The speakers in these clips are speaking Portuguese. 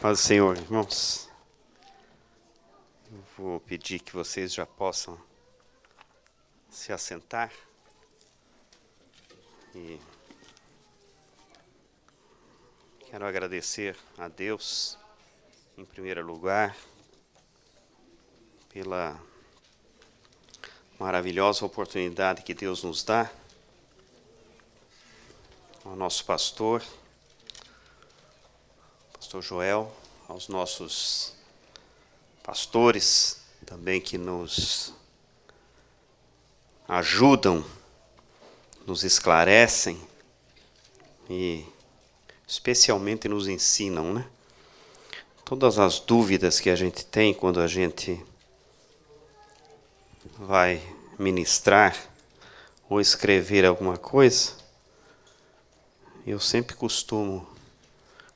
Paz do Senhor, irmãos. Eu vou pedir que vocês já possam se assentar. E quero agradecer a Deus, em primeiro lugar, pela maravilhosa oportunidade que Deus nos dá, ao nosso pastor Joel, aos nossos pastores também que nos ajudam, nos esclarecem e especialmente nos ensinam, né? Todas as dúvidas que a gente tem quando a gente vai ministrar ou escrever alguma coisa, eu sempre costumo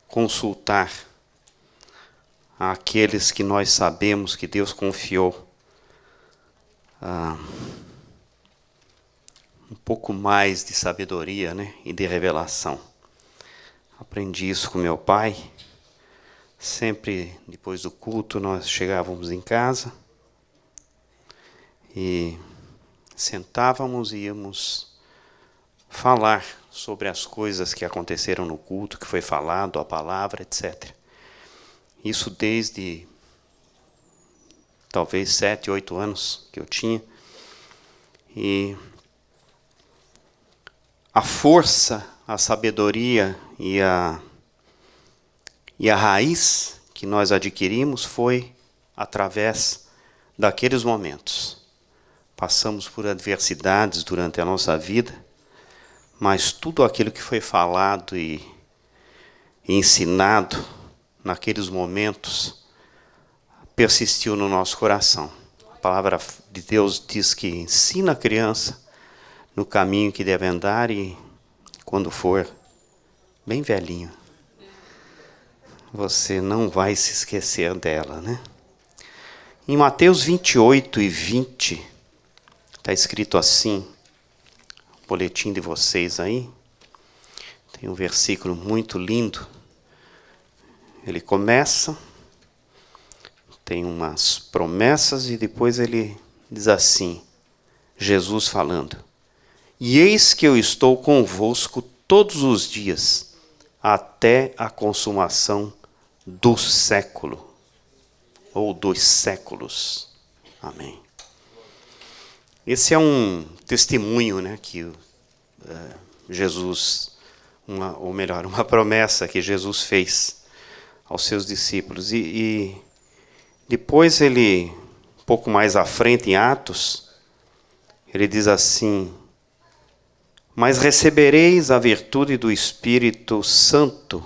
consultar aqueles que nós sabemos que Deus confiou um pouco mais de sabedoria, né, e de revelação. Aprendi isso com meu pai. Sempre depois do culto nós chegávamos em casa e sentávamos e íamos falar sobre as coisas que aconteceram no culto, que foi falado, a palavra, etc. Isso desde talvez 7, 8 anos que eu tinha. E a força, a sabedoria e a raiz que nós adquirimos foi através daqueles momentos. Passamos por adversidades durante a nossa vida, mas tudo aquilo que foi falado e ensinado naqueles momentos persistiu no nosso coração. A palavra de Deus diz que ensina a criança no caminho que deve andar e quando for bem velhinho, você não vai se esquecer dela, né? Em Mateus 28 e 20, está escrito assim, o boletim de vocês aí, tem um versículo muito lindo. Ele começa, tem umas promessas e depois ele diz assim, Jesus falando, e eis que eu estou convosco todos os dias, até a consumação do século, ou dos séculos. Amém. Esse é um testemunho, né, que Jesus, uma promessa que Jesus fez aos seus discípulos. E depois ele, um pouco mais à frente em Atos, ele diz assim, mas recebereis a virtude do Espírito Santo,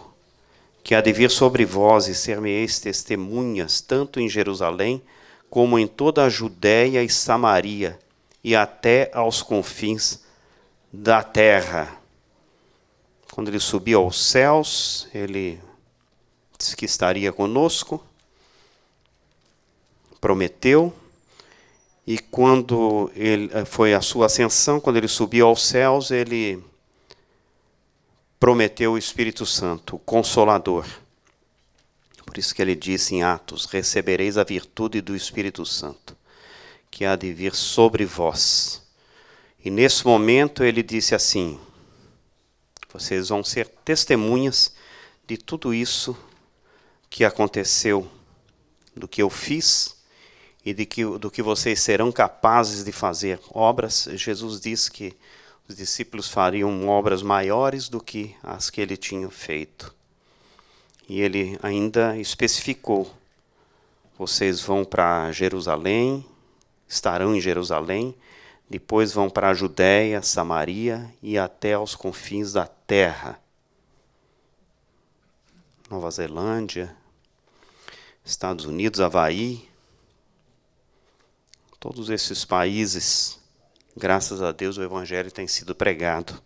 que há de vir sobre vós, e ser-me-eis testemunhas, tanto em Jerusalém, como em toda a Judéia e Samaria, e até aos confins da terra. Quando ele subiu aos céus, ele disse que estaria conosco, prometeu, e quando foi a sua ascensão, quando ele subiu aos céus, ele prometeu o Espírito Santo, o Consolador. Por isso que ele disse em Atos, recebereis a virtude do Espírito Santo, que há de vir sobre vós. E nesse momento ele disse assim, vocês vão ser testemunhas de tudo isso que aconteceu, do que eu fiz e do que vocês serão capazes de fazer. Obras, Jesus disse que os discípulos fariam obras maiores do que as que ele tinha feito. E ele ainda especificou, vocês vão para Jerusalém, estarão em Jerusalém, depois vão para a Judéia, Samaria e até aos confins da terra. Nova Zelândia, Estados Unidos, Havaí, todos esses países, graças a Deus o Evangelho tem sido pregado,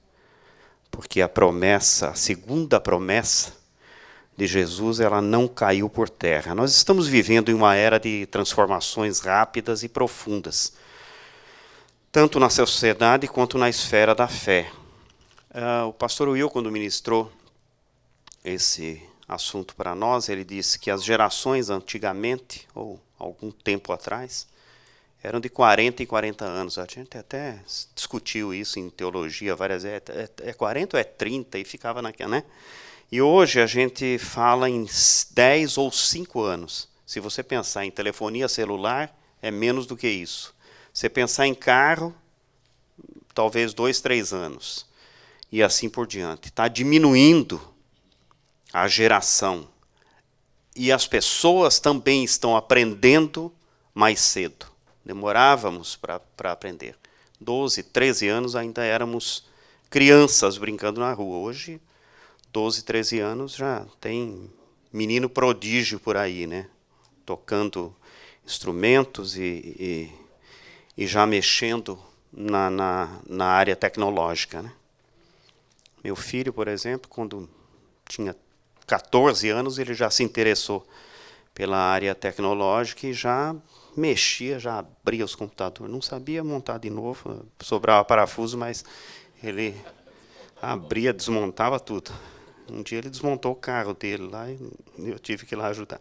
porque a promessa, a segunda promessa de Jesus, ela não caiu por terra. Nós estamos vivendo em uma era de transformações rápidas e profundas, tanto na sociedade quanto na esfera da fé. O pastor Will, quando ministrou assunto para nós. Ele disse que as gerações antigamente, ou algum tempo atrás, eram de 40 e 40 anos. A gente até discutiu isso em teologia várias vezes. É 40 ou é 30? E ficava naquela, né? E hoje a gente fala em 10 ou 5 anos. Se você pensar em telefonia celular, é menos do que isso. Se pensar em carro, talvez 2, 3 anos. E assim por diante. Está diminuindo a geração. E as pessoas também estão aprendendo mais cedo. Demorávamos para aprender. 12, 13 anos ainda éramos crianças brincando na rua. Hoje, 12, 13 anos já tem menino prodígio por aí, né? Tocando instrumentos e já mexendo na área tecnológica, né? Meu filho, por exemplo, quando tinha 14 anos, ele já se interessou pela área tecnológica e já mexia, já abria os computadores. Não sabia montar de novo, sobrava parafuso, mas ele abria, desmontava tudo. Um dia ele desmontou o carro dele lá e eu tive que ir lá ajudar.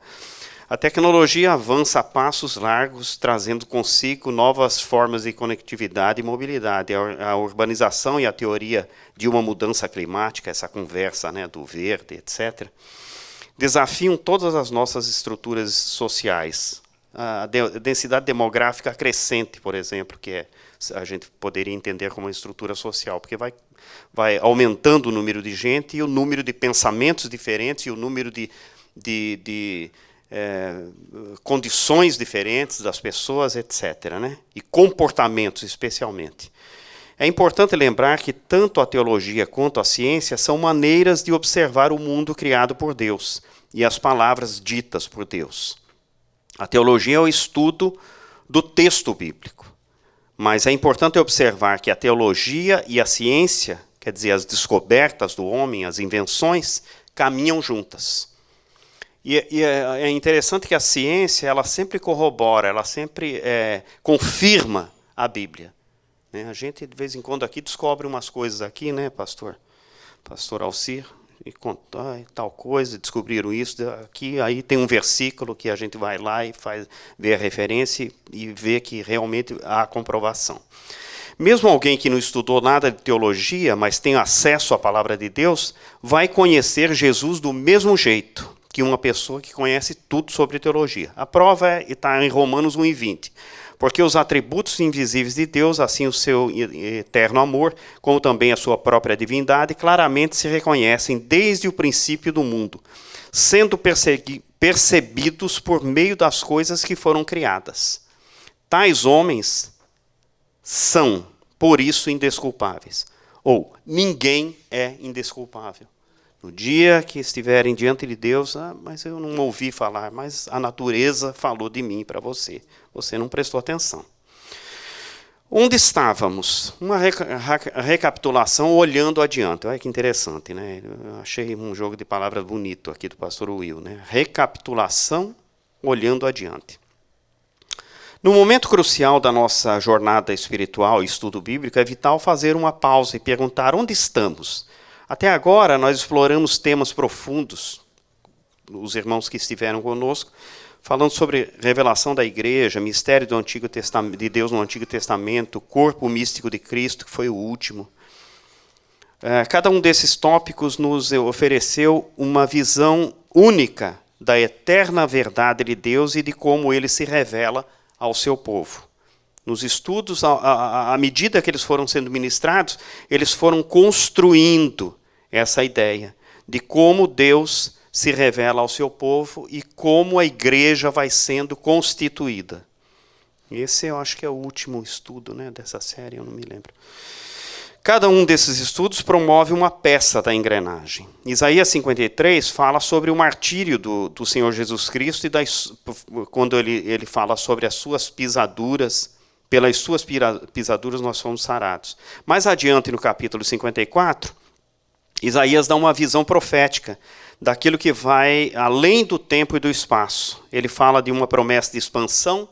A tecnologia avança a passos largos, trazendo consigo novas formas de conectividade e mobilidade. A urbanização e a teoria de uma mudança climática, essa conversa, né, do verde, etc., desafiam todas as nossas estruturas sociais. A densidade demográfica crescente, por exemplo, que a gente poderia entender como uma estrutura social, porque vai aumentando o número de gente e o número de pensamentos diferentes e o número de condições diferentes das pessoas, etc., né? E comportamentos, especialmente. É importante lembrar que tanto a teologia quanto a ciência são maneiras de observar o mundo criado por Deus e as palavras ditas por Deus. A teologia é o estudo do texto bíblico, mas é importante observar que a teologia e a ciência, quer dizer, as descobertas do homem, as invenções, caminham juntas. E é interessante que a ciência, ela sempre corrobora, ela sempre confirma a Bíblia. Né? A gente, de vez em quando, aqui descobre umas coisas aqui, né, pastor Alcir, e conta tal coisa, descobriram isso aqui, aí tem um versículo que a gente vai lá e vê a referência e vê que realmente há comprovação. Mesmo alguém que não estudou nada de teologia, mas tem acesso à palavra de Deus, vai conhecer Jesus do mesmo jeito que uma pessoa que conhece tudo sobre teologia. A prova está em Romanos 1:20. Porque os atributos invisíveis de Deus, assim o seu eterno amor, como também a sua própria divindade, claramente se reconhecem desde o princípio do mundo, sendo percebidos por meio das coisas que foram criadas. Tais homens são, por isso, indesculpáveis. Ou, ninguém é indesculpável. No dia que estiverem diante de Deus, mas eu não ouvi falar, mas a natureza falou de mim para você. Você não prestou atenção. Onde estávamos? Uma recapitulação olhando adiante. Olha que interessante, né? Eu achei um jogo de palavras bonito aqui do pastor Will, né? Recapitulação olhando adiante. No momento crucial da nossa jornada espiritual e estudo bíblico, é vital fazer uma pausa e perguntar onde estamos. Até agora, nós exploramos temas profundos, os irmãos que estiveram conosco, falando sobre revelação da igreja, mistério do Antigo Testamento, de Deus no Antigo Testamento, corpo místico de Cristo, que foi o último. Cada um desses tópicos nos ofereceu uma visão única da eterna verdade de Deus e de como ele se revela ao seu povo. Nos estudos, à medida que eles foram sendo ministrados, eles foram construindo essa ideia de como Deus se revela ao seu povo e como a igreja vai sendo constituída. Esse eu acho que é o último estudo, né, dessa série, eu não me lembro. Cada um desses estudos promove uma peça da engrenagem. Isaías 53 fala sobre o martírio do Senhor Jesus Cristo e quando ele fala sobre as suas pisaduras. Pelas suas pisaduras nós fomos sarados. Mais adiante, no capítulo 54, Isaías dá uma visão profética daquilo que vai além do tempo e do espaço. Ele fala de uma promessa de expansão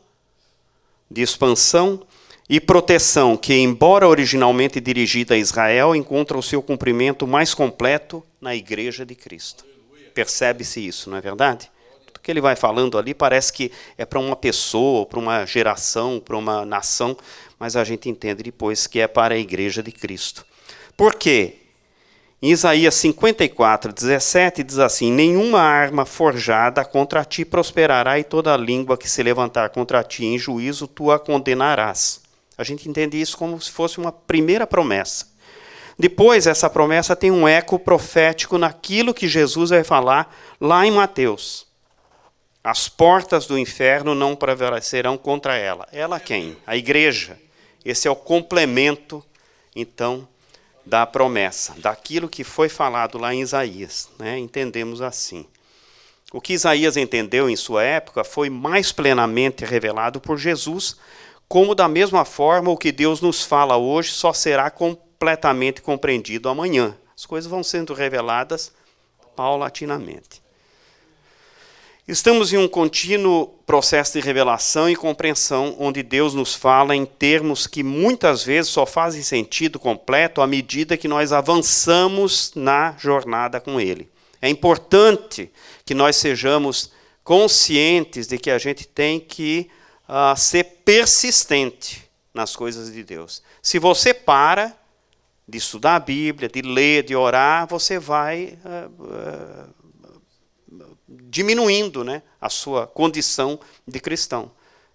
e proteção, que, embora originalmente dirigida a Israel, encontra o seu cumprimento mais completo na Igreja de Cristo. Percebe-se isso, não é verdade? Tudo que ele vai falando ali parece que é para uma pessoa, para uma geração, para uma nação, mas a gente entende depois que é para a igreja de Cristo. Por quê? Em Isaías 54, 17, diz assim: nenhuma arma forjada contra ti prosperará, e toda língua que se levantar contra ti em juízo, tu a condenarás. A gente entende isso como se fosse uma primeira promessa. Depois, essa promessa tem um eco profético naquilo que Jesus vai falar lá em Mateus. As portas do inferno não prevalecerão contra ela. Ela quem? A igreja. Esse é o complemento, então, da promessa, daquilo que foi falado lá em Isaías, né? Entendemos assim. O que Isaías entendeu em sua época foi mais plenamente revelado por Jesus, como da mesma forma o que Deus nos fala hoje só será completamente compreendido amanhã. As coisas vão sendo reveladas paulatinamente. Estamos em um contínuo processo de revelação e compreensão, onde Deus nos fala em termos que muitas vezes só fazem sentido completo à medida que nós avançamos na jornada com Ele. É importante que nós sejamos conscientes de que a gente tem que ser persistente nas coisas de Deus. Se você para de estudar a Bíblia, de ler, de orar, você vai diminuindo, né, a sua condição de cristão.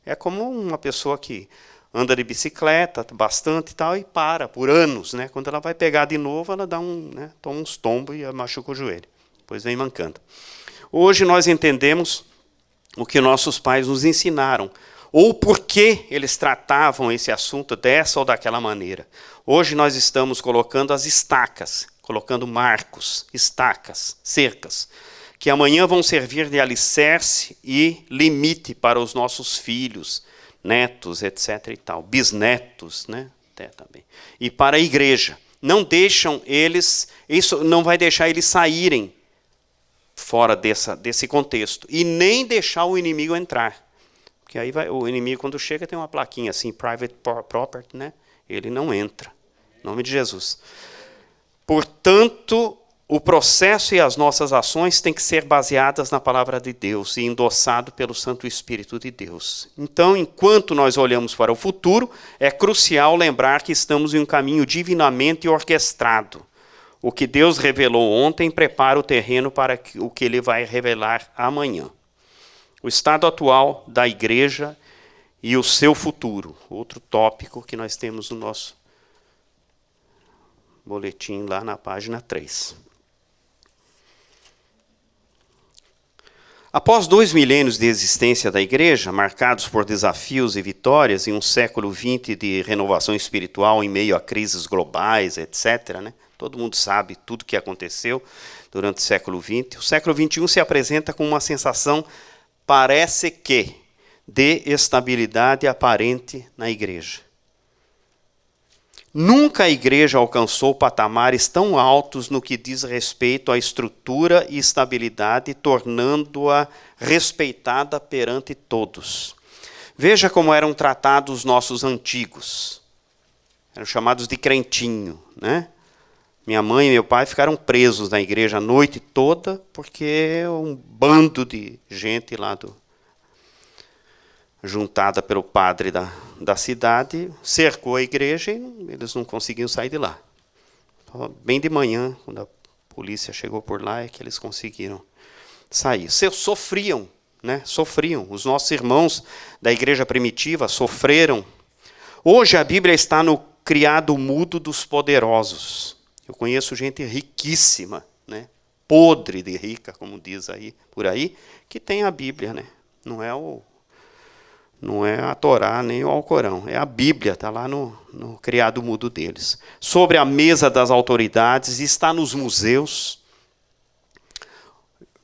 É como uma pessoa que anda de bicicleta bastante e tal, e para por anos, né? Quando ela vai pegar de novo, ela dá toma uns tombos e machuca o joelho. Depois vem mancando. Hoje nós entendemos o que nossos pais nos ensinaram, ou por que eles tratavam esse assunto dessa ou daquela maneira. Hoje nós estamos colocando as estacas, colocando marcos, estacas, cercas, que amanhã vão servir de alicerce e limite para os nossos filhos, netos, etc. e tal, bisnetos, né? Até também. E para a igreja. Não deixam eles, isso não vai deixar eles saírem fora desse contexto. E nem deixar o inimigo entrar. Porque aí o inimigo, quando chega, tem uma plaquinha assim, private property, né? Ele não entra. Em nome de Jesus. Portanto, o processo e as nossas ações têm que ser baseadas na palavra de Deus e endossado pelo Santo Espírito de Deus. Então, enquanto nós olhamos para o futuro, é crucial lembrar que estamos em um caminho divinamente orquestrado. O que Deus revelou ontem prepara o terreno para o que Ele vai revelar amanhã. O estado atual da igreja e o seu futuro. Outro tópico que nós temos no nosso boletim lá na página 3. Após 2 milênios de existência da igreja, marcados por desafios e vitórias, em um século XX de renovação espiritual em meio a crises globais, etc., né? Todo mundo sabe tudo o que aconteceu durante o século XX. O século XXI se apresenta com uma sensação, parece que, de estabilidade aparente na igreja. Nunca a igreja alcançou patamares tão altos no que diz respeito à estrutura e estabilidade, tornando-a respeitada perante todos. Veja como eram tratados os nossos antigos. Eram chamados de crentinho, né? Minha mãe e meu pai ficaram presos na igreja a noite toda, porque um bando de gente lá juntada pelo padre da cidade, cercou a igreja e eles não conseguiam sair de lá. Bem de manhã, quando a polícia chegou por lá, é que eles conseguiram sair. Sofriam, né? Sofriam. Os nossos irmãos da igreja primitiva sofreram. Hoje a Bíblia está no criado mudo dos poderosos. Eu conheço gente riquíssima, né? Podre de rica, como diz aí, por aí, que tem a Bíblia, né? Não é a Torá nem o Alcorão, é a Bíblia, está lá no criado mudo deles. Sobre a mesa das autoridades, está nos museus.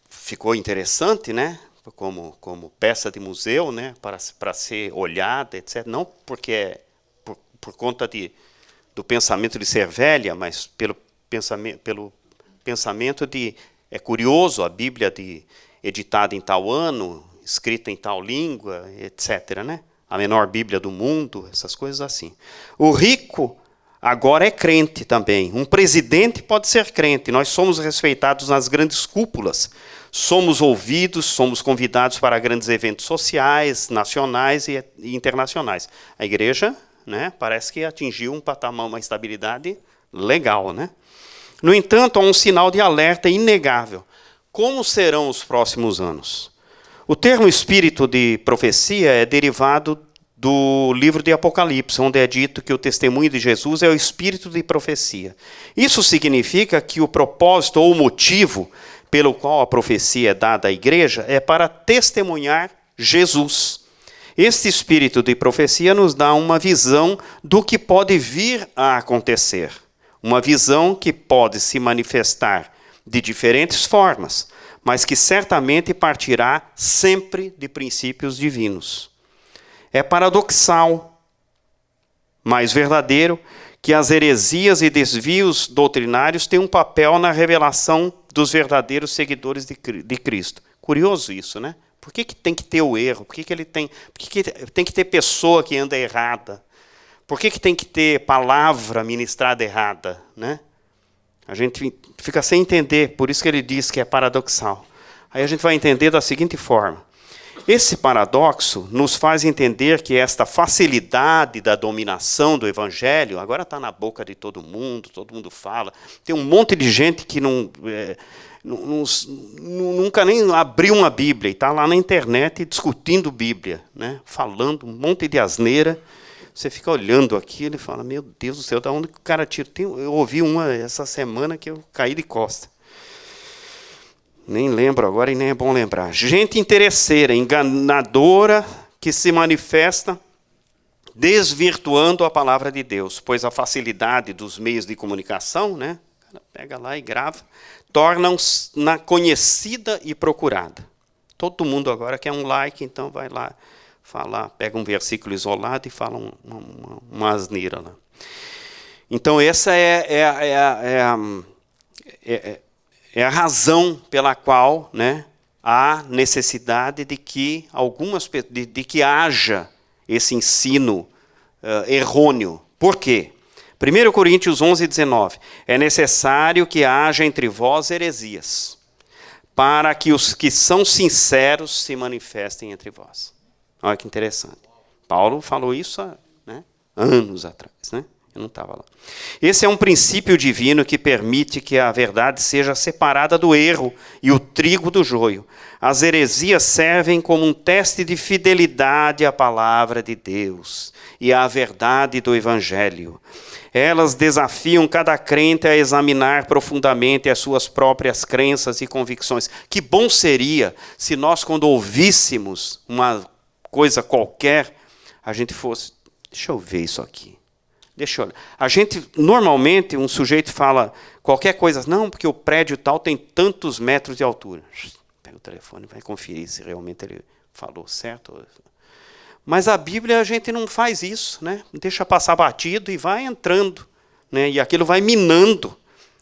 Ficou interessante, né? Como peça de museu, né? Para ser olhada, etc. Não porque é por conta do pensamento de ser velha, mas pelo pensamento de... É curioso, a Bíblia editada em tal ano, escrita em tal língua, etc., né? A menor Bíblia do mundo, essas coisas assim. O rico agora é crente também. Um presidente pode ser crente. Nós somos respeitados nas grandes cúpulas. Somos ouvidos, somos convidados para grandes eventos sociais, nacionais e internacionais. A igreja, né, parece que atingiu um patamar, uma estabilidade legal, né? No entanto, há um sinal de alerta inegável. Como serão os próximos anos? O termo espírito de profecia é derivado do livro de Apocalipse, onde é dito que o testemunho de Jesus é o espírito de profecia. Isso significa que o propósito ou o motivo pelo qual a profecia é dada à igreja é para testemunhar Jesus. Este espírito de profecia nos dá uma visão do que pode vir a acontecer. Uma visão que pode se manifestar de diferentes formas, mas que certamente partirá sempre de princípios divinos. É paradoxal, mas verdadeiro, que as heresias e desvios doutrinários têm um papel na revelação dos verdadeiros seguidores de Cristo. Curioso isso, né? Por que tem que ter o erro? Por que tem que ter pessoa que anda errada? Por que tem que ter palavra ministrada errada, né? A gente fica sem entender, por isso que ele diz que é paradoxal. Aí a gente vai entender da seguinte forma. Esse paradoxo nos faz entender que esta facilidade da dominação do evangelho, agora está na boca de todo mundo fala. Tem um monte de gente que nunca nem abriu uma Bíblia e está lá na internet discutindo Bíblia, né? Falando um monte de asneira. Você fica olhando aquilo e fala, meu Deus do céu, da onde que o cara tira? Eu ouvi uma essa semana que eu caí de costa. Nem lembro agora e nem é bom lembrar. Gente interesseira, enganadora, que se manifesta desvirtuando a palavra de Deus, pois a facilidade dos meios de comunicação, né? O cara pega lá e grava, tornam-na conhecida e procurada. Todo mundo agora quer um like, então vai lá falar, pega um versículo isolado e fala uma asneira lá. Então essa é a razão pela qual, né, há necessidade de que de que haja esse ensino errôneo. Por quê? 1 Coríntios 11:19. É necessário que haja entre vós heresias, para que os que são sinceros se manifestem entre vós. Olha que interessante. Paulo falou isso há anos atrás, né? Eu não estava lá. Esse é um princípio divino que permite que a verdade seja separada do erro e o trigo do joio. As heresias servem como um teste de fidelidade à palavra de Deus e à verdade do Evangelho. Elas desafiam cada crente a examinar profundamente as suas próprias crenças e convicções. Que bom seria se nós, quando ouvíssemos uma coisa qualquer, a gente fosse, deixa eu ver isso aqui. Deixa eu olhar. A gente, normalmente, um sujeito fala qualquer coisa, não, porque o prédio tal tem tantos metros de altura. Pega o telefone e vai conferir se realmente ele falou certo. Mas a Bíblia, a gente não faz isso, né? Deixa passar batido e vai entrando, né? E aquilo vai minando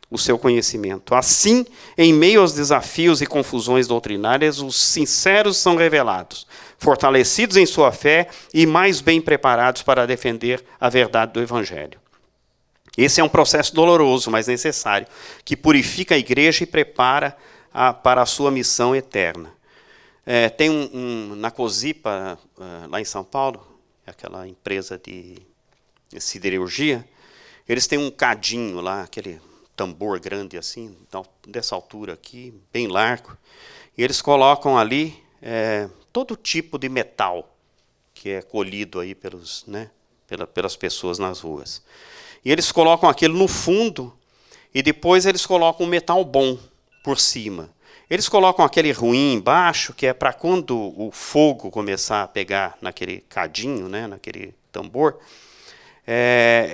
o seu conhecimento. Assim, em meio aos desafios e confusões doutrinárias, os sinceros são revelados, fortalecidos em sua fé e mais bem preparados para defender a verdade do Evangelho. Esse é um processo doloroso, mas necessário, que purifica a igreja e prepara para a sua missão eterna. Tem na Cosipa, lá em São Paulo, aquela empresa de siderurgia, eles têm um cadinho lá, aquele tambor grande assim, dessa altura aqui, bem largo, e eles colocam ali todo tipo de metal que é colhido aí pelas pessoas nas ruas. E eles colocam aquilo no fundo e depois eles colocam um metal bom por cima. Eles colocam aquele ruim embaixo, que é para quando o fogo começar a pegar naquele cadinho, né, naquele tambor,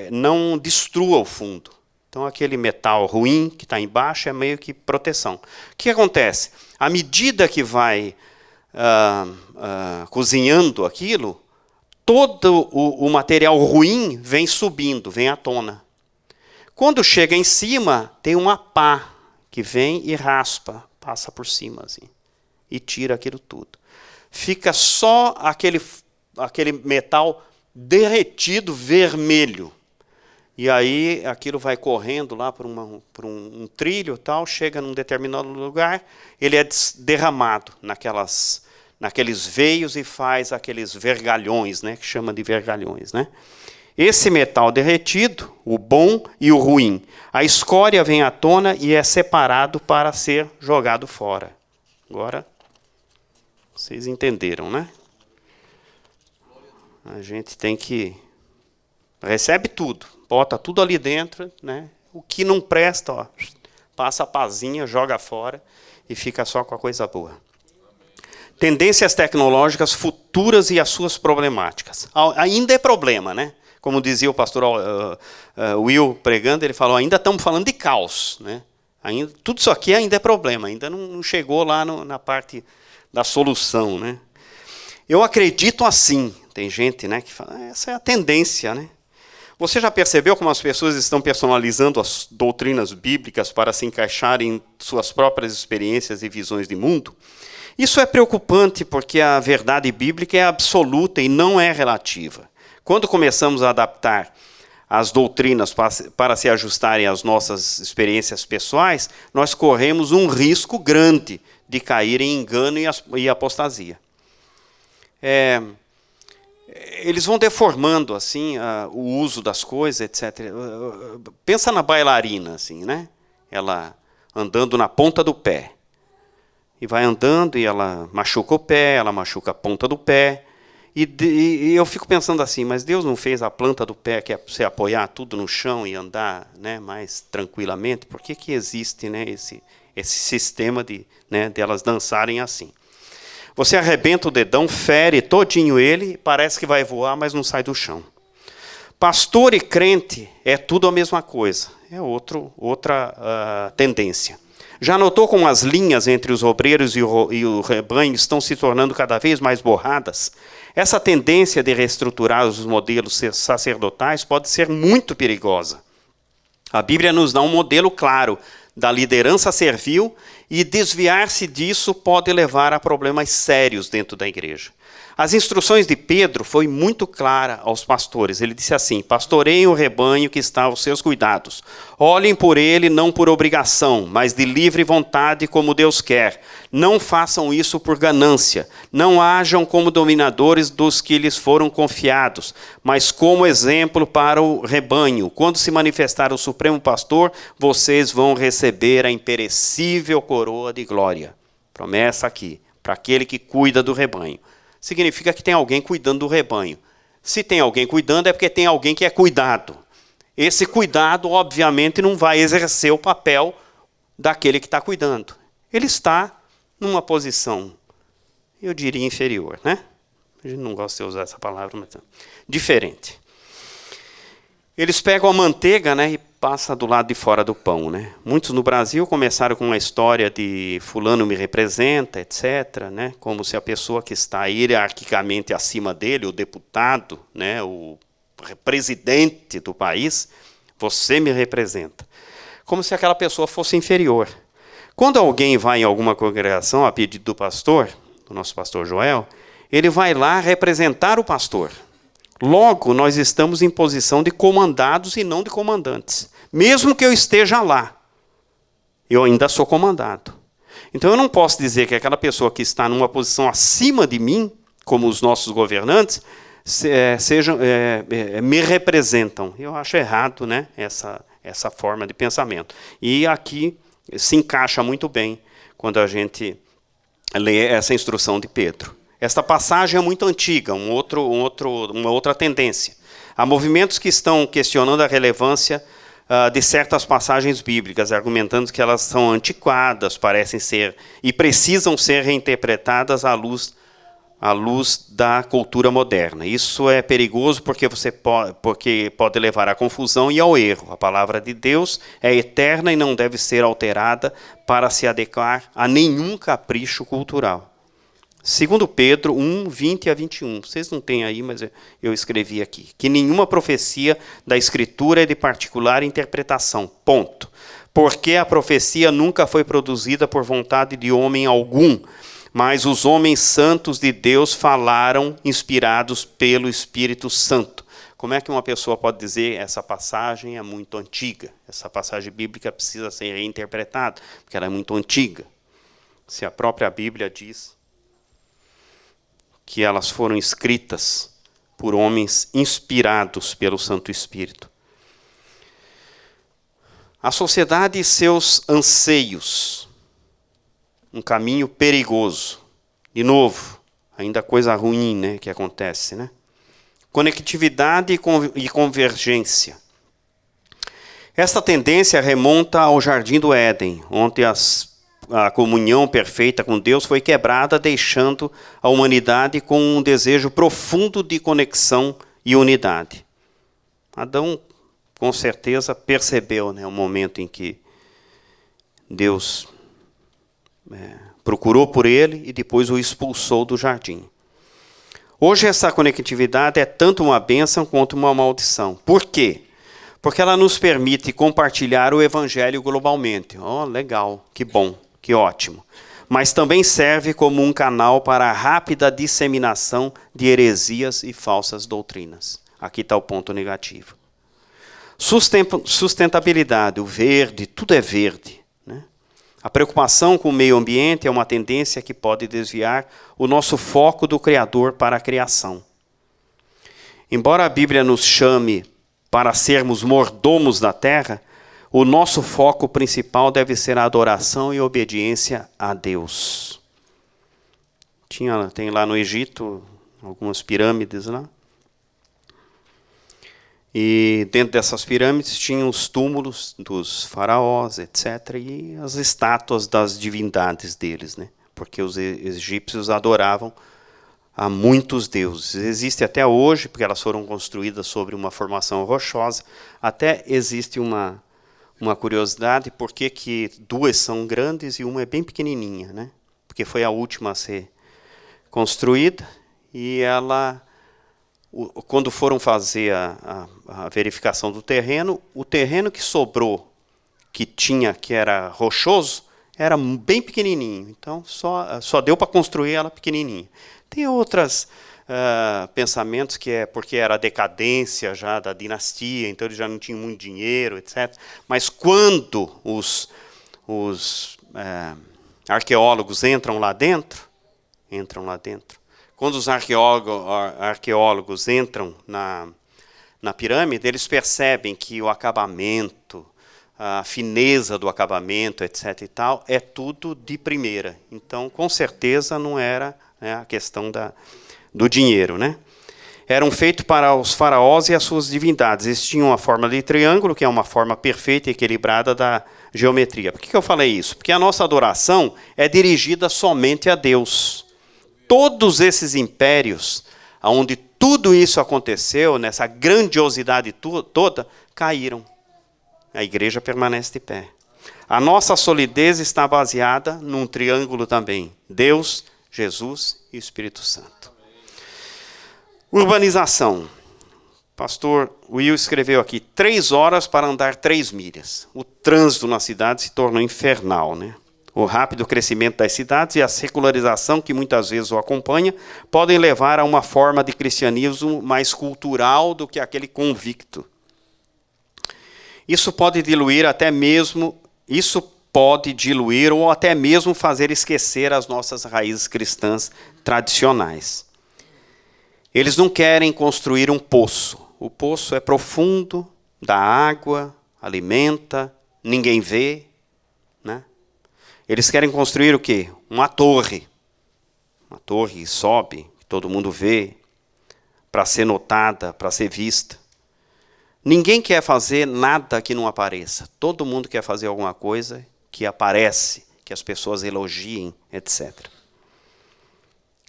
não destrua o fundo. Então, aquele metal ruim que está embaixo é meio que proteção. O que acontece? À medida que vai cozinhando aquilo, todo o material ruim vem subindo, vem à tona. Quando chega em cima, tem uma pá que vem e raspa, passa por cima assim, e tira aquilo tudo. Fica só aquele metal derretido vermelho. E aí aquilo vai correndo lá por um trilho, tal, chega num determinado lugar, ele é derramado naqueles veios e faz aqueles vergalhões, né, que chama de vergalhões, né? Esse metal derretido, o bom e o ruim, a escória vem à tona e é separado para ser jogado fora. Agora, vocês entenderam, né? A gente tem que... recebe tudo, bota tudo ali dentro, né? O que não presta, ó, passa a pazinha, joga fora e fica só com a coisa boa. Tendências tecnológicas futuras e as suas problemáticas. Ainda é problema, né? Como dizia o pastor Will pregando, ele falou, ainda estamos falando de caos, né? Ainda, tudo isso aqui ainda é problema, ainda não chegou lá na parte da solução, né? Eu acredito assim, tem gente, né, que fala, essa é a tendência, né? Você já percebeu como as pessoas estão personalizando as doutrinas bíblicas para se encaixarem em suas próprias experiências e visões de mundo? Isso é preocupante porque a verdade bíblica é absoluta e não é relativa. Quando começamos a adaptar as doutrinas para se ajustarem às nossas experiências pessoais, nós corremos um risco grande de cair em engano e apostasia. Eles vão deformando assim o uso das coisas, etc. Pensa na bailarina, assim, né? Ela andando na ponta do pé. E vai andando e ela machuca o pé, ela machuca a ponta do pé. E eu fico pensando assim, mas Deus não fez a planta do pé, que é você apoiar tudo no chão e andar, né, mais tranquilamente? Por que existe, né, esse sistema de elas dançarem assim? Você arrebenta o dedão, fere todinho ele, parece que vai voar, mas não sai do chão. Pastor e crente é tudo a mesma coisa. É outra tendência. Já notou como as linhas entre os obreiros e o rebanho estão se tornando cada vez mais borradas? Essa tendência de reestruturar os modelos sacerdotais pode ser muito perigosa. A Bíblia nos dá um modelo claro da liderança servil e desviar-se disso pode levar a problemas sérios dentro da igreja. As instruções de Pedro foi muito clara aos pastores. Ele disse assim, pastoreiem o rebanho que está aos seus cuidados. Olhem por ele não por obrigação, mas de livre vontade como Deus quer. Não façam isso por ganância. Não hajam como dominadores dos que lhes foram confiados, mas como exemplo para o rebanho. Quando se manifestar o Supremo Pastor, vocês vão receber a imperecível coroa de glória. Promessa aqui, para aquele que cuida do rebanho. Significa que tem alguém cuidando do rebanho. Se tem alguém cuidando, é porque tem alguém que é cuidado. Esse cuidado, obviamente, não vai exercer o papel daquele que está cuidando. Ele está numa posição, eu diria, inferior, né? A gente não gosta de usar essa palavra, mas diferente. Eles pegam a manteiga, né, e passa do lado de fora do pão, né? Muitos no Brasil começaram com uma história de fulano me representa, etc., né? Como se a pessoa que está hierarquicamente acima dele, o deputado, né, o presidente do país, você me representa. Como se aquela pessoa fosse inferior. Quando alguém vai em alguma congregação a pedido do pastor, do nosso pastor Joel, ele vai lá representar o pastor. Logo, nós estamos em posição de comandados e não de comandantes. Mesmo que eu esteja lá, eu ainda sou comandado. Então, eu não posso dizer que aquela pessoa que está numa posição acima de mim, como os nossos governantes, me representam. Eu acho errado, né, essa forma de pensamento. E aqui se encaixa muito bem quando a gente lê essa instrução de Pedro. Esta passagem é muito antiga, uma outra tendência. Há movimentos que estão questionando a relevância de certas passagens bíblicas, argumentando que elas são antiquadas, parecem ser, e precisam ser reinterpretadas à luz da cultura moderna. Isso é perigoso porque pode levar à confusão e ao erro. A palavra de Deus é eterna e não deve ser alterada para se adequar a nenhum capricho cultural. 2 Pedro 1, 20 a 21. Vocês não têm aí, mas eu escrevi aqui. Que nenhuma profecia da Escritura é de particular interpretação. Ponto. Porque a profecia nunca foi produzida por vontade de homem algum, mas os homens santos de Deus falaram inspirados pelo Espírito Santo. Como é que uma pessoa pode dizer essa passagem é muito antiga? Essa passagem bíblica precisa ser reinterpretada, porque ela é muito antiga. Se a própria Bíblia diz que elas foram escritas por homens inspirados pelo Santo Espírito. A sociedade e seus anseios. Um caminho perigoso. De novo, ainda coisa ruim, né, que acontece, né? Conectividade e convergência. Esta tendência remonta ao Jardim do Éden, onde a comunhão perfeita com Deus foi quebrada, deixando a humanidade com um desejo profundo de conexão e unidade. Adão, com certeza, percebeu, né, o momento em que Deus procurou por ele e depois o expulsou do jardim. Hoje essa conectividade é tanto uma bênção quanto uma maldição. Por quê? Porque ela nos permite compartilhar o evangelho globalmente. Oh, legal, que bom, que ótimo. Mas também serve como um canal para a rápida disseminação de heresias e falsas doutrinas. Aqui está o ponto negativo. Sustentabilidade, o verde, tudo é verde. A preocupação com o meio ambiente é uma tendência que pode desviar o nosso foco do Criador para a criação. Embora a Bíblia nos chame para sermos mordomos da terra, o nosso foco principal deve ser a adoração e obediência a Deus. Tem lá no Egito algumas pirâmides lá. E dentro dessas pirâmides tinham os túmulos dos faraós, etc. E as estátuas das divindades deles, né? Porque os egípcios adoravam a muitos deuses. Existe até hoje, porque elas foram construídas sobre uma formação rochosa. Até existe uma curiosidade, por que duas são grandes e uma é bem pequenininha, né? Porque foi a última a ser construída e ela... Quando foram fazer a verificação do terreno, o terreno que sobrou, que era rochoso, era bem pequenininho. Então, só deu para construir ela pequenininha. Tem outros pensamentos que é porque era a decadência já da dinastia, então eles já não tinham muito dinheiro, etc. Mas quando os arqueólogos entram lá dentro, quando os arqueólogos entram na pirâmide, eles percebem que o acabamento, a fineza do acabamento, etc. e tal, é tudo de primeira. Então, com certeza, não era, né, a questão do dinheiro, né? Eram feitos para os faraós e as suas divindades. Eles tinham uma forma de triângulo, que é uma forma perfeita e equilibrada da geometria. Por que eu falei isso? Porque a nossa adoração é dirigida somente a Deus. Todos esses impérios, onde tudo isso aconteceu, nessa grandiosidade toda, caíram. A igreja permanece de pé. A nossa solidez está baseada num triângulo também. Deus, Jesus e Espírito Santo. Urbanização. Pastor Will escreveu aqui, 3 horas para andar 3 milhas. O trânsito na cidade se tornou infernal, né? O rápido crescimento das cidades e a secularização que muitas vezes o acompanha podem levar a uma forma de cristianismo mais cultural do que aquele convicto. Isso pode diluir ou até mesmo fazer esquecer as nossas raízes cristãs tradicionais. Eles não querem construir um poço. O poço é profundo, dá água, alimenta, ninguém vê, né? Eles querem construir o quê? Uma torre. Uma torre que sobe, que todo mundo vê, para ser notada, para ser vista. Ninguém quer fazer nada que não apareça. Todo mundo quer fazer alguma coisa que aparece, que as pessoas elogiem, etc.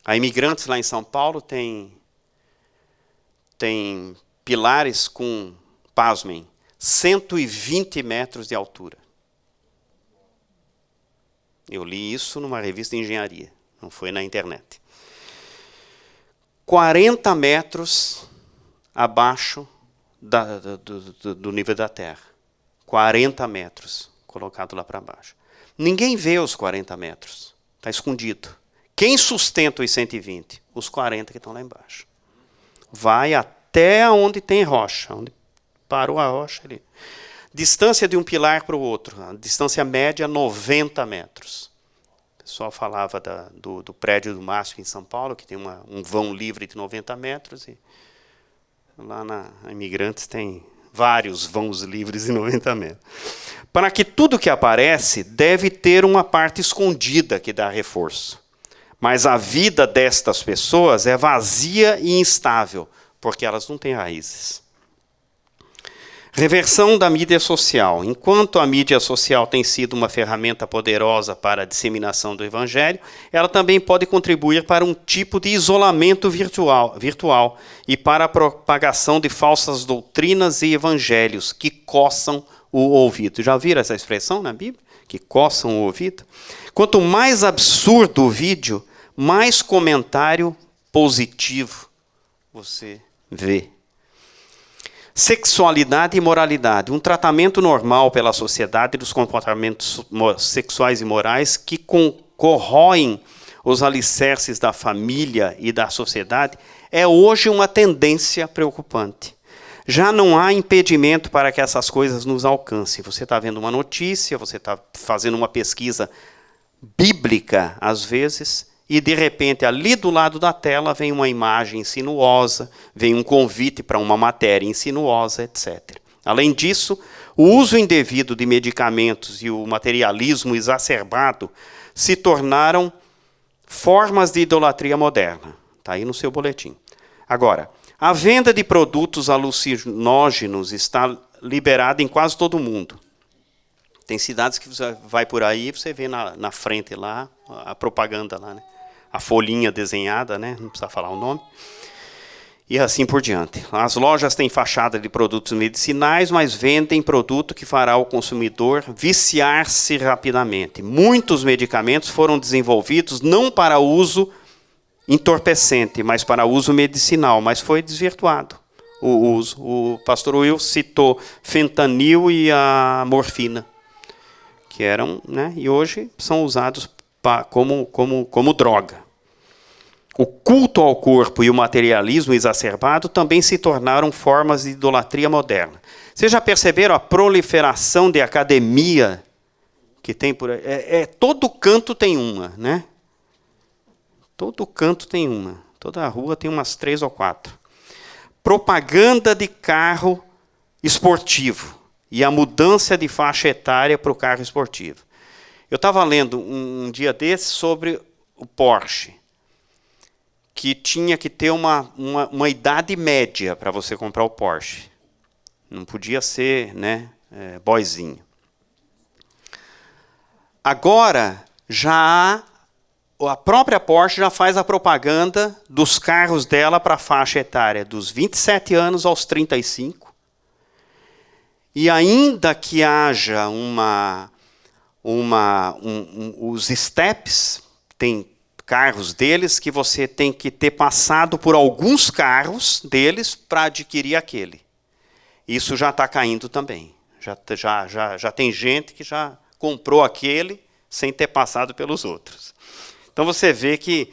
A Imigrantes, lá em São Paulo, tem pilares com, pasmem, 120 metros de altura. Eu li isso numa revista de engenharia, não foi na internet. 40 metros abaixo do nível da terra. 40 metros colocado lá para baixo. Ninguém vê os 40 metros, está escondido. Quem sustenta os 120? Os 40 que estão lá embaixo. Vai até onde tem rocha, onde parou a rocha ali. Distância de um pilar para o outro, a distância média 90 metros. O pessoal falava do prédio do MASP em São Paulo, que tem um vão livre de 90 metros, e lá na Imigrantes tem vários vãos livres de 90 metros. Para que tudo que aparece deve ter uma parte escondida que dá reforço. Mas a vida destas pessoas é vazia e instável, porque elas não têm raízes. Reversão da mídia social. Enquanto a mídia social tem sido uma ferramenta poderosa para a disseminação do evangelho, ela também pode contribuir para um tipo de isolamento virtual e para a propagação de falsas doutrinas e evangelhos que coçam o ouvido. Já viram essa expressão na Bíblia? Que coçam o ouvido? Quanto mais absurdo o vídeo, mais comentário positivo você vê. Sexualidade e moralidade. Um tratamento normal pela sociedade dos comportamentos sexuais e morais que corroem os alicerces da família e da sociedade é hoje uma tendência preocupante. Já não há impedimento para que essas coisas nos alcancem. Você está vendo uma notícia, você está fazendo uma pesquisa bíblica, às vezes, e, de repente, ali do lado da tela vem uma imagem insinuosa, vem um convite para uma matéria insinuosa, etc. Além disso, o uso indevido de medicamentos e o materialismo exacerbado se tornaram formas de idolatria moderna. Está aí no seu boletim. Agora, a venda de produtos alucinógenos está liberada em quase todo o mundo. Tem cidades que você vai por aí e você vê na frente lá, a propaganda lá, né? A folhinha desenhada, né? Não precisa falar o nome. E assim por diante. As lojas têm fachada de produtos medicinais, mas vendem produto que fará o consumidor viciar-se rapidamente. Muitos medicamentos foram desenvolvidos não para uso entorpecente, mas para uso medicinal, mas foi desvirtuado o uso. O pastor Will citou fentanil e a morfina, que eram, né, e hoje são usados como droga. O culto ao corpo e o materialismo exacerbado também se tornaram formas de idolatria moderna. Vocês já perceberam a proliferação de academia que tem por aí? Todo canto tem uma, né? Todo canto tem uma. Toda a rua tem umas 3 ou 4. Propaganda de carro esportivo e a mudança de faixa etária para o carro esportivo. Eu estava lendo um dia desses sobre o Porsche, que tinha que ter uma idade média para você comprar o Porsche. Não podia ser, né, boyzinho. Agora, a própria Porsche já faz a propaganda dos carros dela para a faixa etária dos 27 anos aos 35. E ainda que haja os steps, tem carros deles que você tem que ter passado por alguns carros deles para adquirir aquele. Isso já está caindo também. Já tem gente que já comprou aquele sem ter passado pelos outros. Então você vê que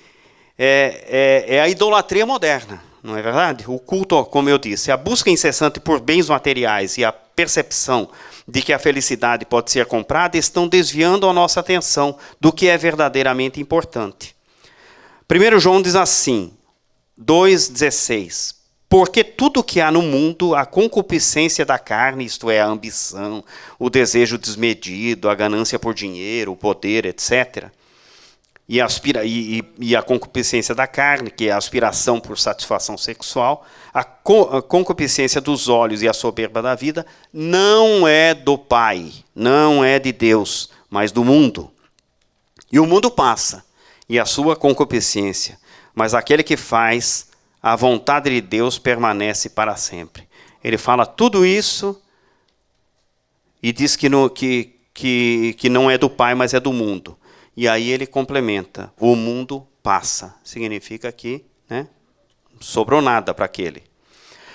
é a idolatria moderna, não é verdade? O culto, como eu disse, a busca incessante por bens materiais e a percepção de que a felicidade pode ser comprada estão desviando a nossa atenção do que é verdadeiramente importante. 1 João diz assim, 2,16, porque tudo que há no mundo, a concupiscência da carne, isto é, a ambição, o desejo desmedido, a ganância por dinheiro, o poder, etc., e a concupiscência da carne, que é a aspiração por satisfação sexual, a concupiscência dos olhos e a soberba da vida, não é do Pai, não é de Deus, mas do mundo. E o mundo passa, e a sua concupiscência, mas aquele que faz a vontade de Deus permanece para sempre. Ele fala tudo isso e diz que não é do Pai, mas é do mundo. E aí ele complementa, o mundo passa. Significa que, né, sobrou nada para aquele.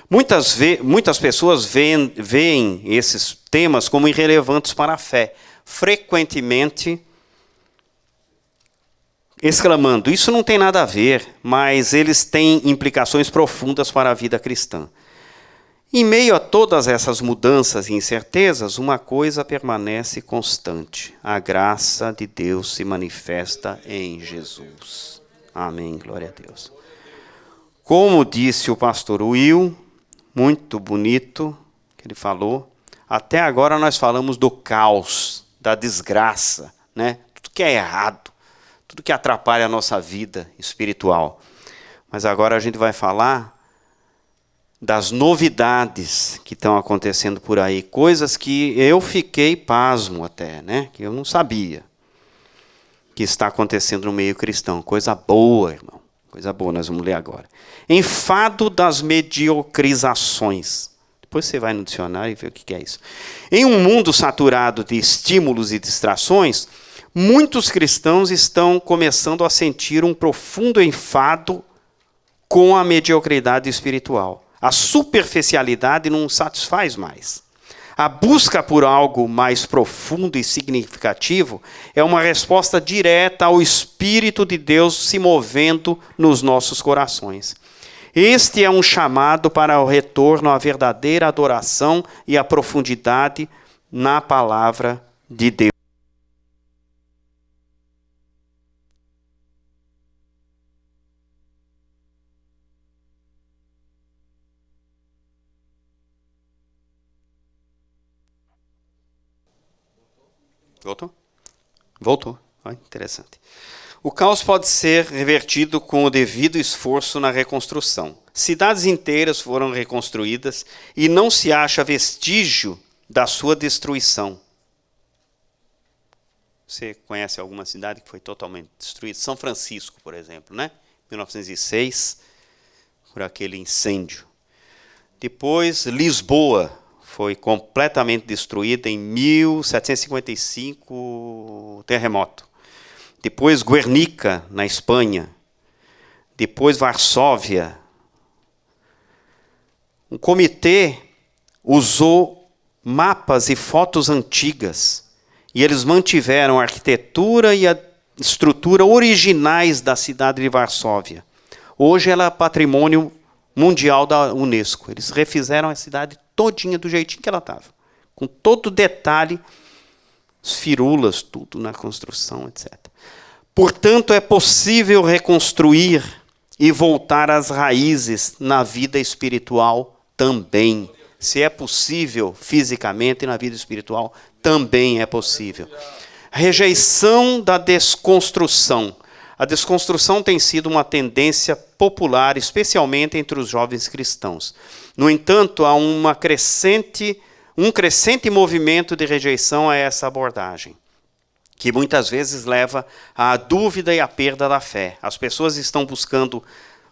Muitas pessoas veem esses temas como irrelevantes para a fé. Frequentemente exclamando: isso não tem nada a ver, mas eles têm implicações profundas para a vida cristã. Em meio a todas essas mudanças e incertezas, uma coisa permanece constante: a graça de Deus se manifesta em Jesus. Amém, glória a Deus. Como disse o pastor Will, muito bonito que ele falou, até agora nós falamos do caos, da desgraça, né? Tudo que é errado, tudo que atrapalha a nossa vida espiritual. Mas agora a gente vai falar das novidades que estão acontecendo por aí, coisas que eu fiquei pasmo até, né? Que eu não sabia que está acontecendo no meio cristão. Coisa boa, irmão. Coisa boa, nós vamos ler agora. Enfado das mediocrizações. Depois você vai no dicionário e vê o que é isso. Em um mundo saturado de estímulos e distrações, muitos cristãos estão começando a sentir um profundo enfado com a mediocridade espiritual. A superficialidade não satisfaz mais. A busca por algo mais profundo e significativo é uma resposta direta ao Espírito de Deus se movendo nos nossos corações. Este é um chamado para o retorno à verdadeira adoração e à profundidade na palavra de Deus. Voltou? Voltou. Ah, interessante. O caos pode ser revertido com o devido esforço na reconstrução. Cidades inteiras foram reconstruídas e não se acha vestígio da sua destruição. Você conhece alguma cidade que foi totalmente destruída? São Francisco, por exemplo, né? 1906, por aquele incêndio. Depois, Lisboa foi completamente destruída em 1755, terremoto. Depois Guernica, na Espanha. Depois Varsóvia. Um comitê usou mapas e fotos antigas e eles mantiveram a arquitetura e a estrutura originais da cidade de Varsóvia. Hoje ela é patrimônio mundial da Unesco. Eles refizeram a cidade todinha do jeitinho que ela estava, com todo o detalhe, as firulas, tudo na construção, etc. Portanto, é possível reconstruir e voltar às raízes na vida espiritual também. Se é possível fisicamente na vida espiritual, também é possível. Rejeição da desconstrução. A desconstrução tem sido uma tendência popular, especialmente entre os jovens cristãos. No entanto, há um crescente movimento de rejeição a essa abordagem, que muitas vezes leva à dúvida e à perda da fé. As pessoas estão buscando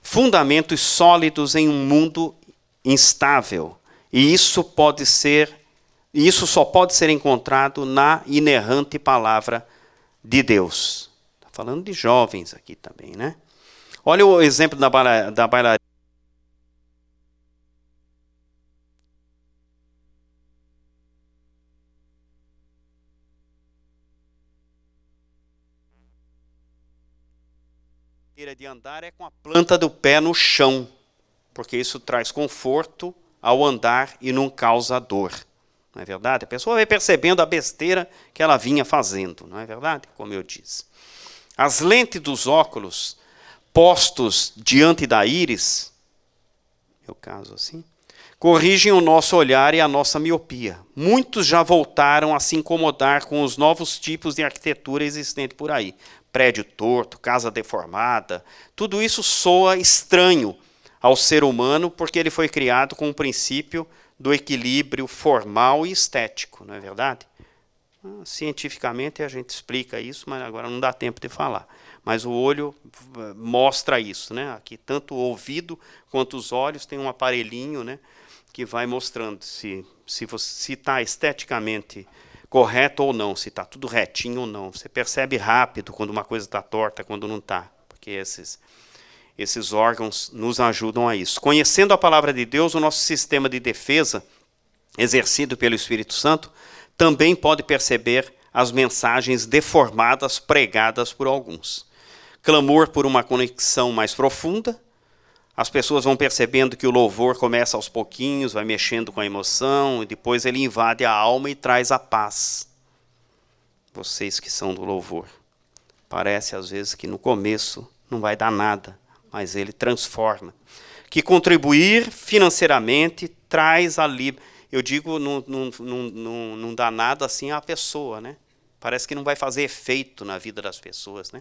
fundamentos sólidos em um mundo instável, e isso só pode ser encontrado na inerrante palavra de Deus. Está falando de jovens aqui também, né? Olha o exemplo da bailarina. De andar é com a planta do pé no chão, porque isso traz conforto ao andar e não causa dor. Não é verdade? A pessoa vai percebendo a besteira que ela vinha fazendo, não é verdade? Como eu disse. As lentes dos óculos postos diante da íris, meu caso assim, corrigem o nosso olhar e a nossa miopia. Muitos já voltaram a se incomodar com os novos tipos de arquitetura existentes por aí. Prédio torto, casa deformada, tudo isso soa estranho ao ser humano porque ele foi criado com o princípio do equilíbrio formal e estético, não é verdade? Cientificamente a gente explica isso, mas agora não dá tempo de falar. Mas o olho mostra isso, né? Aqui tanto o ouvido quanto os olhos tem um aparelhinho, né, que vai mostrando se está esteticamente correto ou não, se está tudo retinho ou não. Você percebe rápido quando uma coisa está torta, quando não está, porque esses órgãos nos ajudam a isso. Conhecendo a palavra de Deus, o nosso sistema de defesa, exercido pelo Espírito Santo, também pode perceber as mensagens deformadas pregadas por alguns. clamor por uma conexão mais profunda. As pessoas vão percebendo que o louvor começa aos pouquinhos, vai mexendo com a emoção, e depois ele invade a alma e traz a paz. Vocês que são do louvor. Parece às vezes que no começo não vai dar nada, mas ele transforma. Que contribuir financeiramente traz alívio. Eu digo, não dá nada assim à pessoa, né? Parece que não vai fazer efeito na vida das pessoas, né?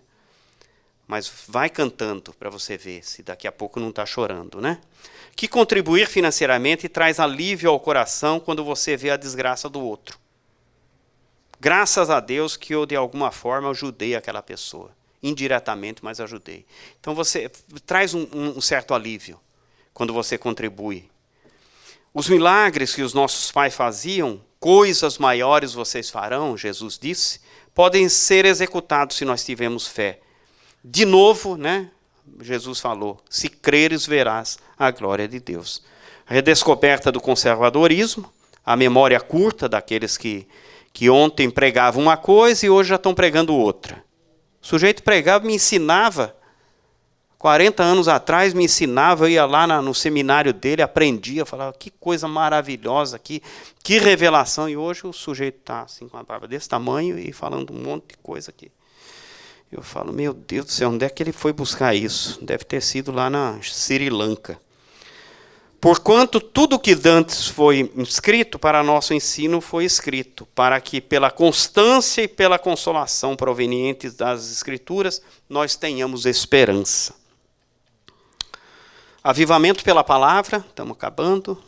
Mas vai cantando para você ver se daqui a pouco não está chorando, né? Que contribuir financeiramente traz alívio ao coração quando você vê a desgraça do outro. Graças a Deus que eu, de alguma forma, ajudei aquela pessoa. Indiretamente, mas ajudei. Então, você traz um certo alívio quando você contribui. Os milagres que os nossos pais faziam, coisas maiores vocês farão, Jesus disse, podem ser executados se nós tivermos fé. De novo, né, Jesus falou, se creres, verás a glória de Deus. A redescoberta do conservadorismo, a memória curta daqueles que ontem pregavam uma coisa e hoje já estão pregando outra. O sujeito pregava, me ensinava, 40 anos atrás me ensinava, eu ia lá no seminário dele, aprendia, falava, que coisa maravilhosa, que revelação. E hoje o sujeito está assim, com uma barba desse tamanho e falando um monte de coisa aqui. Eu falo, meu Deus do céu, onde é que ele foi buscar isso? Deve ter sido lá na Sri Lanka. Porquanto tudo que dantes foi escrito para nosso ensino foi escrito, para que pela constância e pela consolação provenientes das Escrituras, nós tenhamos esperança. Avivamento pela palavra, estamos acabando.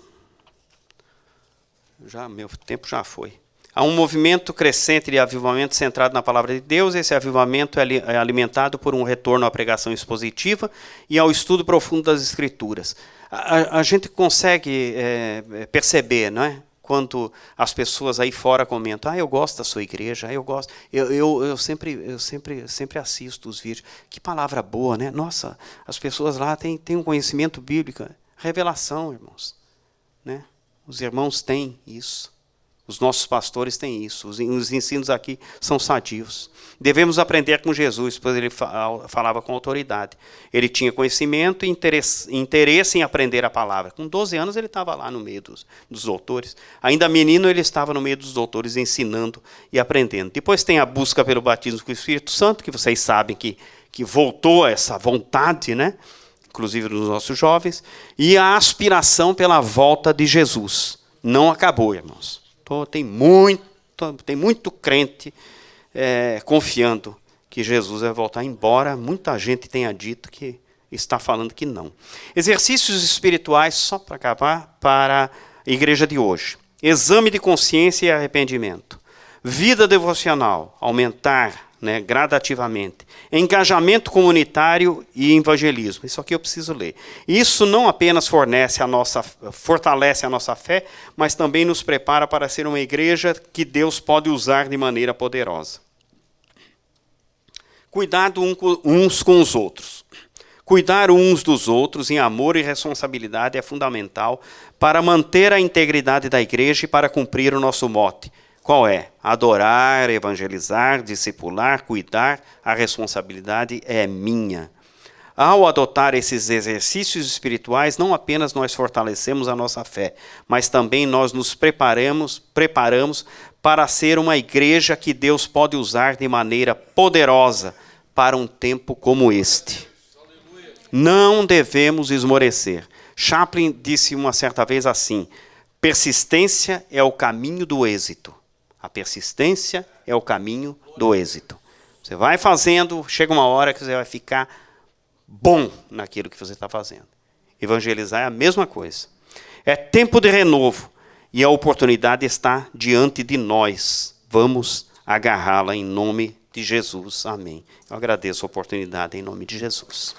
Meu tempo já foi. Há um movimento crescente de avivamento centrado na palavra de Deus. Esse avivamento é alimentado por um retorno à pregação expositiva e ao estudo profundo das Escrituras. A gente consegue perceber, não é? Quando as pessoas aí fora comentam, eu gosto da sua igreja, eu gosto, eu sempre assisto os vídeos. Que palavra boa, né? Nossa, as pessoas lá têm um conhecimento bíblico. Revelação, irmãos. Né? Os irmãos têm isso. Os nossos pastores têm isso. Os ensinos aqui são sadios. Devemos aprender com Jesus, pois ele falava com autoridade. Ele tinha conhecimento e interesse em aprender a palavra. Com 12 anos ele estava lá no meio dos doutores. Ainda menino ele estava no meio dos doutores ensinando e aprendendo. Depois tem a busca pelo batismo com o Espírito Santo, que vocês sabem que voltou essa vontade, né? Inclusive dos nossos jovens. E a aspiração pela volta de Jesus. Não acabou, irmãos. Tem muito crente confiando que Jesus vai voltar, embora muita gente tenha dito que está falando que não. Exercícios espirituais, só para acabar, para a igreja de hoje. Exame de consciência e arrependimento. Vida devocional, aumentar, né, gradativamente. Engajamento comunitário e evangelismo. Isso aqui eu preciso ler. Isso não apenas fortalece a nossa fé, mas também nos prepara para ser uma igreja que Deus pode usar de maneira poderosa. Cuidado uns com os outros. Cuidar uns dos outros em amor e responsabilidade é fundamental para manter a integridade da igreja e para cumprir o nosso mote. Qual é? Adorar, evangelizar, discipular, cuidar, a responsabilidade é minha. Ao adotar esses exercícios espirituais, não apenas nós fortalecemos a nossa fé, mas também nós nos preparamos para ser uma igreja que Deus pode usar de maneira poderosa para um tempo como este. Não devemos esmorecer. Chaplin disse uma certa vez assim, persistência é o caminho do êxito. A persistência é o caminho do êxito. Você vai fazendo, chega uma hora que você vai ficar bom naquilo que você está fazendo. Evangelizar é a mesma coisa. É tempo de renovo e a oportunidade está diante de nós. Vamos agarrá-la em nome de Jesus. Amém. Eu agradeço a oportunidade em nome de Jesus.